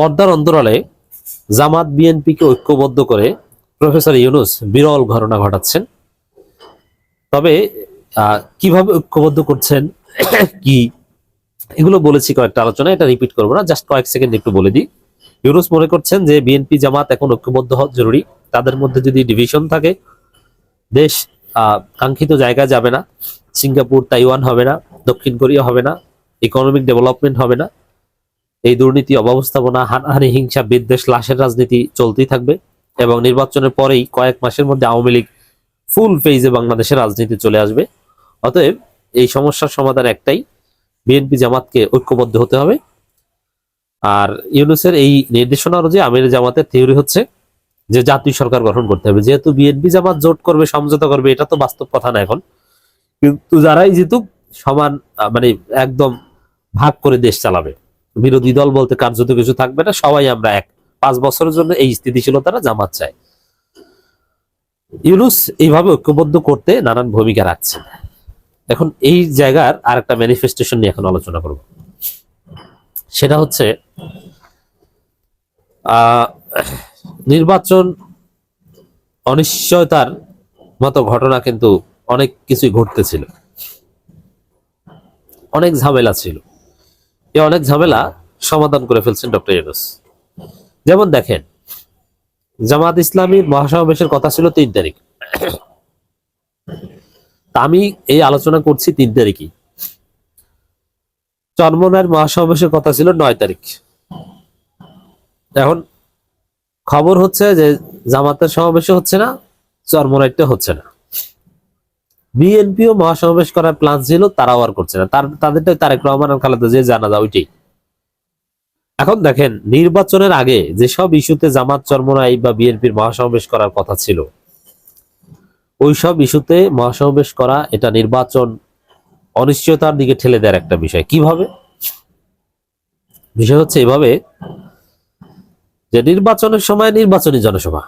পর্দার অন্তরালে জামাত বিএনপিকে ঐক্যবদ্ধ করে প্রফেসর ইউনূস বিরল ঘটনা ঘটাচ্ছেন। তবে কিভাবে ঐক্যবদ্ধ করছেন কি এগুলো বলেছি কয়েকটা আলোচনা, এটা রিপিট করবো না, জাস্ট কয়েক সেকেন্ড একটু বলে দিই। ইউনূস মনে করছেন যে বিএনপি জামাত এখন ঐক্যবদ্ধ হওয়া জরুরি। তাদের মধ্যে যদি ডিভিশন থাকে দেশ কাঙ্ক্ষিত জায়গায় যাবে না। সিঙ্গাপুর তাইওয়ান হবে না, দক্ষিণ কোরিয়া হবে না, ইকোনমিক ডেভেলপমেন্ট হবে না। এই দুর্নীতি, অব্যবস্থাপনা, হানাহানি, হিংসা, বিদ্বেষ, লাশের রাজনীতি চলতেই থাকবে এবং নির্বাচনের পরেই কয়েক মাসের মধ্যে আওয়ামী লীগ ফুল ফেজে বাংলাদেশের রাজনীতি চলে আসবে। অতএব এই সমস্যার সমাধান একটাই, বিএনপি জামাতকে ঐক্যবদ্ধ হতে হবে। আর ইউনূসের এই নির্দেশনা অনুযায়ী আমির জামাতের থিওরি হচ্ছে যে জাতীয় সরকার গঠন করতে হবে। যেহেতু বিএনপি জামাত জোট করবে, সমঝোতা করবে, এটা তো বাস্তব কথা না এখন, কিন্তু যারাই জিতুক সমান মানে একদম ভাগ করে দেশ চালাবে। বিরোধী দল বলতে কার্যত কিছু থাকবে না, সবাই আমরা এক। 5 বছরের জন্য এই স্থিতিশীলতাটা জামাত চায়। ইউনূস এইভাবে ঐক্যবদ্ধ করতে নানান ভূমিকা রাখছেন। এখন এই জায়গার আরেকটা ম্যানিফেস্টেশন নিয়ে এখন আলোচনা করব। সেটা হচ্ছে নির্বাচন অনিশ্চয়তার মতো ঘটনা কিন্তু অনেক কিছুই ঘটতেছিল, অনেক ঝামেলা ছিল। এই অনেক ঝামেলা সমাধান করে ফেলছেন ডক্টর ইউনূস। যেমন দেখেন, জামাত ইসলামীর মহাসমাবেশের কথা ছিল 3 তারিখ। আমি এই আলোচনা করছি 3 তারিখই। চরমনার মহাসমাবেশের কথা ছিল 9 তারিখ। এখন খবর হচ্ছে যে জামাতের সমাবেশও হচ্ছে না, চরমনাইটা হচ্ছে না। বিএনপিও মহাসমাবেশ করার প্ল্যান ছিল, তারাও আর করছে না। তাদেরটাই তারেক রহমান আর খালেদা জিয়া জানাজা ওইটাই। এখন দেখেন, নির্বাচনের আগে যেসব ইস্যুতে জামাত, চরমনাই বা বিএনপির মহাসমাবেশ করার কথা ছিল, ওইসব ইস্যুতে মহাসমাবেশ করা এটা নির্বাচন অনিশ্চয়তার দিকে ঠেলে দেওয়ার একটা বিষয়। কিভাবে? বিষয় হচ্ছে এভাবে যে নির্বাচনের সময় নির্বাচনী জনসভা,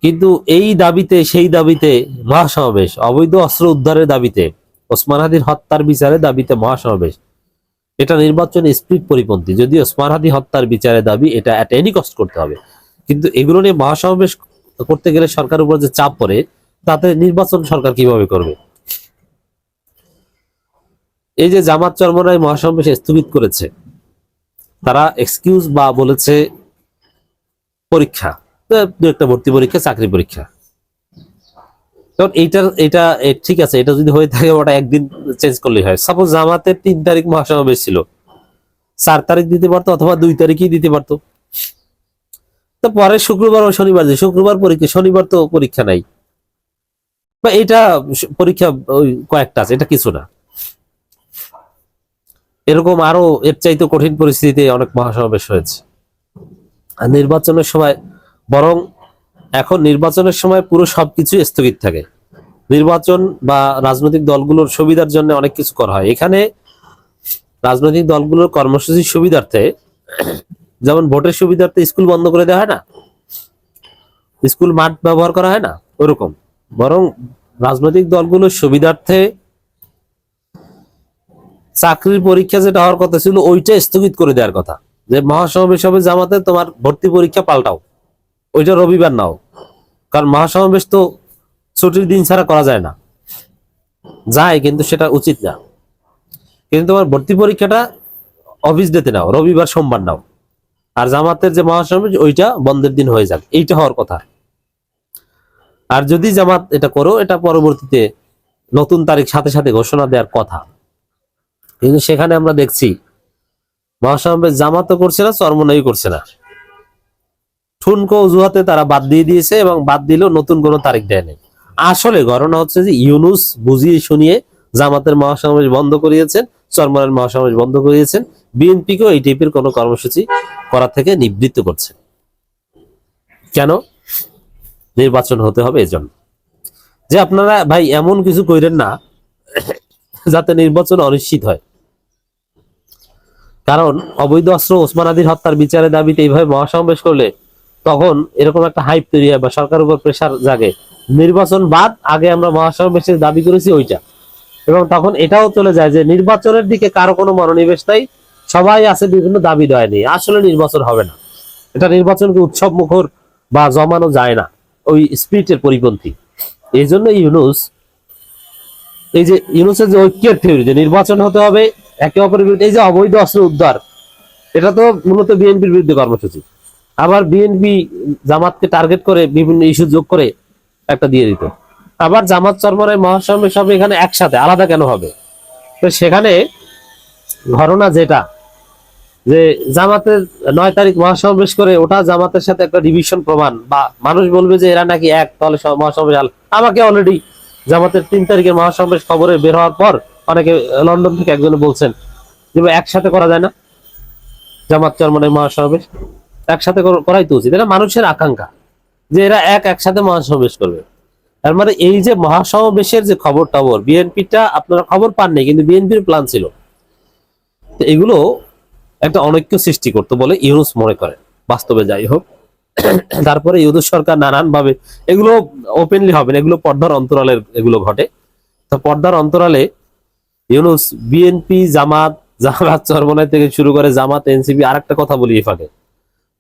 কিন্তু এই দাবিতে সেই দাবিতে মহাসমাবেশ, অবৈধ অস্ত্র উদ্ধারের দাবিতে, ওসমান হাদির হত্যার বিচারের দাবিতে মহাসমাবেশ, এটা নির্বাচন স্পিরিট পরিপন্থী। যদিও ওসমান হাদি হত্যার বিচারের দাবি এটা এট এনি কস্ট করতে হবে, কিন্তু এগুলো নিয়ে মহাসমাবেশ করতে গেলে সরকারের উপর যে চাপ পড়ে, তাতে নির্বাচন সরকার কিভাবে করবে? এই যে জামাত চরমনাই মহাসমাবেশ স্থগিত করেছে, তারা এক্সকিউজ বা বলেছে পরীক্ষা, একটা ভর্তি পরীক্ষা, চাকরি পরীক্ষা। কারণ এটা ঠিক আছে, এটা যদি হয়ে থাকে ওটা একদিন চেঞ্জ করলেই হয়। সাপোজ জামাতের 3 তারিখ মহাসমাবেশ ছিল, 4 তারিখ দিতে পারতো অথবা 2 তারিখই দিতে পারতো। তো পরে শুক্রবার ও শনিবার, যে শুক্রবার পরীক্ষা, শনিবার তো পরীক্ষা নাই, বা এটা পরীক্ষা ওই কয়েকটা আছে, এটা কিছু না। এরকম আরো এর চাইতে কঠিন পরিস্থিতিতে অনেক মহাসমাবেশ হয়েছে। আর নির্বাচনের সময় বরং এখন নির্বাচনের সময় পুরো সবকিছু স্থগিত থাকে। নির্বাচন বা রাজনৈতিক দলগুলোর সুবিধার জন্য অনেক কিছু করা হয়। এখানে রাজনৈতিক দলগুলোর কর্মসূচির সুবিধার্থে, যেমন ভোটের সুবিধার্থে স্কুল বন্ধ করে দেওয়া হয় না, স্কুল মাঠ ব্যবহার করা হয় না, ওরকম বরং রাজনৈতিক দলগুলোর সুবিধার্থে চাকরির পরীক্ষা যেটা হওয়ার কথা ছিল ওইটা স্থগিত করে দেওয়ার কথা। যে মহাসমাবেশ হবে জামাতে, তোমার ভর্তি পরীক্ষা পাল্টাও, ওইটা রবিবার নাও, কারণ মহাসমাবেশ তো ছুটির দিন ছাড়া করা যায় না, যায় কিন্তু সেটা উচিত না। কিন্তু তোমার ভর্তি পরীক্ষাটা অফিস ডেতে নাও, রবিবার সোমবার নাও, আর জামাতের যে মহাসমাবেশ ওইটা বন্ধের দিন হয়ে যাক, এইটা হওয়ার কথা। আর যদি জামাত এটা করো, এটা পরবর্তীতে নতুন তারিখ সাথে সাথে ঘোষণা দেওয়ার কথা। কিন্তু সেখানে আমরা দেখছি মহাসমাবেশ জামাতও করছে না, চরমনাই করছে না, ঠুনকো অজুহাতে তারা বাদ দিয়ে দিয়েছে, এবং বাদ দিলেও নতুন কোনো তারিখ দেয়নি। আসলে ঘটনা হচ্ছে যে ইউনূস বুঝিয়ে শুনিয়ে জামাতের মহাসমাবেশ বন্ধ করিয়েছেন, চরমনাইয়ের মহাসমাবেশ বন্ধ করিয়েছেন, বিএনপিকেও এই টাইপের কোনো কর্মসূচি করা থেকে নিবৃত্ত করছেন। কেন? নির্বাচন হতে হবে এজন্য। যে আপনারা ভাই এমন কিছু কইরেন না যাতে নির্বাচন অনিশ্চিত হয়। কারণ অবৈধ অস্ত্র, ওসমান হাদির হত্যার বিচারের দাবিতে এইভাবে মহাসমাবেশ করলে তখন এরকম একটা হাইপ তৈরি হয় বা সরকারের উপর প্রেসার জাগে, নির্বাচন বাদ, আগে আমরা মহাসমাবেশের দাবি করেছি ওইটা, এবং তখন এটাও চলে যায় যে নির্বাচনের দিকে কারো কোনো মনোনিবেশ নাই, সবাই আছে বিভিন্ন দাবি দেয় নিয়ে, আসলে নির্বাচন হবে না। এটা নির্বাচনকে উৎসব মুখর বা জমানো যায় না, ওই স্পিরিটের পরিপন্থী। এই জন্য ইউনূস, এই যে ইউনূসের যে ঐক্যের থিওরি যে নির্বাচন হতে হবে একে অপরের বিরুদ্ধে, এই যে অবৈধ অস্ত্র উদ্ধার, এটা তো মূলত বিএনপির বিরুদ্ধে কর্মসূচি। আবার বিএনপি জামাতকে টার্গেট করে বিভিন্ন ইস্যু যোগ করে একটা দিয়ে দিত। আবার জামাত চরমরাই মহাসমাবেশ সব এখানে একসাথে, আলাদা কেন হবে? তো সেখানে ঘটনা যেটা, যে জামাতের 9 তারিখ মহাসমাবেশ করে ওটা জামাতের সাথে একটা ডিভিশন প্রমাণ, বা মানুষ বলবে যে এরা নাকি এক, তাহলে মহাসমাবেশ আমাকে অলরেডি জামাতের 3 তারিখের মহাসমাবেশ খবরে বের হওয়ার পর অনেকে লন্ডন থেকে একজনে বলছেন যে একসাথে করা যায় না জামাত চরমরাই মহাসমাবেশ, একসাথে করাই তো উচিত। এটা মানুষের আকাঙ্ক্ষা যে এরা একসাথে মহাসমাবেশ করবে। তার মানে এই যে মহাসমাবেশের যে খবর টবর, বিএনপিটা আপনারা খবর পাননি, কিন্তু বিএনপির প্ল্যান ছিল। তো এগুলো একটা অনৈক্য সৃষ্টি করতে বলে ইউনূস মনে করে, বাস্তবে যাই হোক। তারপরে ইউনূস সরকার নানান ভাবে, এগুলো ওপেনলি হবে না, এগুলো পর্দার অন্তরালের এগুলো ঘটে। তো পর্দার অন্তরালে ইউনূস বিএনপি জামাত চরমনাই থেকে শুরু করে জামাত এনসিপি, আর একটা কথা বলি ফাঁকে,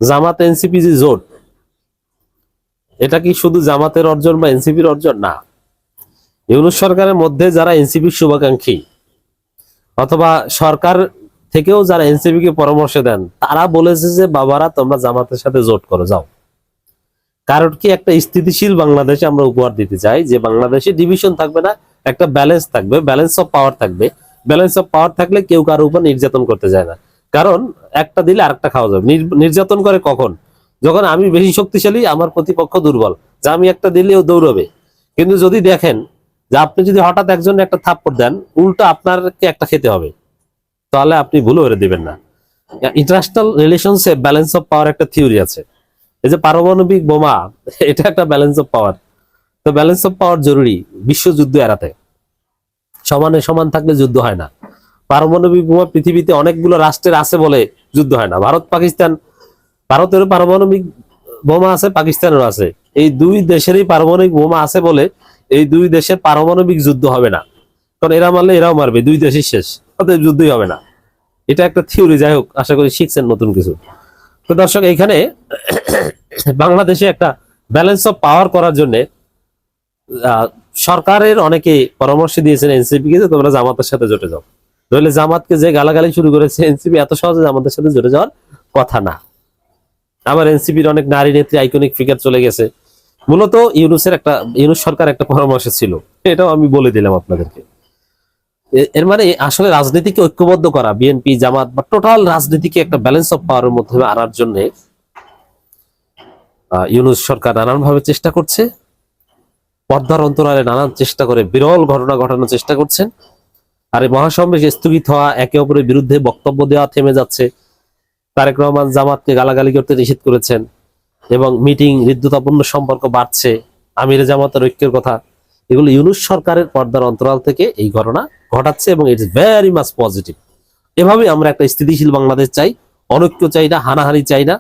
জামাত এনসিপি যে জোট, এটা কি শুধু জামাতের অর্জন বা এনসিপির অর্জন? না, ইউনূস সরকারের মধ্যে যারা এনসিপির শুভাকাঙ্ক্ষী অথবা সরকার থেকেও যারা এনসিপি কে পরামর্শ দেন, তারা বলেছে যে বাবারা তোমরা জামাতের সাথে জোট করো যাও। কারণ কি, একটা স্থিতিশীল বাংলাদেশে আমরা উপহার দিতে চাই, যে বাংলাদেশে ডিভিশন থাকবে না, একটা ব্যালেন্স থাকবে, ব্যালেন্স অফ পাওয়ার থাকবে। ব্যালেন্স অফ পাওয়ার থাকলে কেউ কারো উপর নির্যাতন করতে যায় না, কারণ একটা দিলে আরেকটা খাওয়া যাবে। নির্যাতন করে কখন? যখন আমি বেশি শক্তিশালী, আমার প্রতিপক্ষ দুর্বল, যে আমি একটা দিলেও দৌড়বে। কিন্তু যদি দেখেন যে আপনি যদি হঠাৎ একজন একটা থাপ্পড় দেন, উল্টা আপনাকে একটা খেতে হবে, তাহলে আপনি ভুল করে দিবেন না। ইন্টারন্যাশনাল রিলেশনসে ব্যালেন্স অফ পাওয়ার একটা থিওরি আছে। এই যে পারমাণবিক বোমা, এটা একটা ব্যালেন্স অফ পাওয়ার। তো ব্যালেন্স অফ পাওয়ার জরুরি বিশ্বযুদ্ধ এড়াতে। সমানে সমান থাকলে যুদ্ধ হয় না। পারমাণবিক বোমা পৃথিবীতে অনেকগুলো রাষ্ট্রের আছে বলে যুদ্ধ হয় না। ভারত পাকিস্তান, ভারতেরও পারমাণবিক বোমা আছে, পাকিস্তানেরও আছে। এই দুই দেশেরই পারমাণবিক বোমা আছে বলে এই দুই দেশের পারমাণবিক যুদ্ধ হবে না, কারণ এরা মারলে এরাও মারবে, দুই দেশই শেষ, অতএব যুদ্ধই হবে না। এটা একটা থিওরি। যাই হোক, আশা করি শিখছেন নতুন কিছু। তো দর্শক, এইখানে বাংলাদেশে একটা ব্যালেন্স অফ পাওয়ার করার জন্য সরকারের অনেকে পরামর্শ দিয়েছেন এনসিপি কে যে তোমরা জামাতের সাথে জোটে যাও। নইলে জামাতকে যে গালাগালি শুরু করেছে এনসিপি, এত সহজে জামাতের সাথে জোটে যাওয়ার কথা না। আবার এনসিপির অনেক নারী নেত্রী, আইকনিক ফিগার চলে গেছে। মূলত ইউনূস সরকার একটা পরামর্শ ছিল, এটাও আমি বলে দিলাম আপনাদেরকে। এর মানে আসলে রাজনীতিকে ঐক্যবদ্ধ করা, বিএনপি জামাত বা টোটাল রাজনীতিকে একটা ব্যালেন্স অফ পাওয়ারের মধ্যে আনার জন্য ইউনূস সরকার নানান ভাবে চেষ্টা করছে, পর্দার অন্তরালে নানান চেষ্টা করে বিরল ঘটনা ঘটানোর চেষ্টা করছেন। আর এই মহাসমাবেশ স্থগিত হওয়া, একে অপরের বিরুদ্ধে বক্তব্য দেওয়া থেমে যাচ্ছে। তারেক রহমান জামাতকে গালাগালি করতে নিষেধ করেছেন এবং মিটিং হৃদ্যতাপূর্ণ সম্পর্ক বাড়ছে, আমিরে জামাতের ঐক্যের কথা, এগুলো ইউনূস সরকারের পর্দার অন্তরাল থেকে এই ঘটনা ঘটাচ্ছে এবং ইটস ভেরি মাচ পজিটিভ। এভাবে আমরা একটা স্থিতিশীল বাংলাদেশ চাই, অনৈক্য চাই না, হানাহানি চাই না,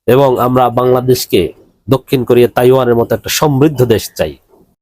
এবং আমরা বাংলাদেশকে দক্ষিণ কোরিয়া, তাইওয়ানের মতো একটা সমৃদ্ধ দেশ চাই।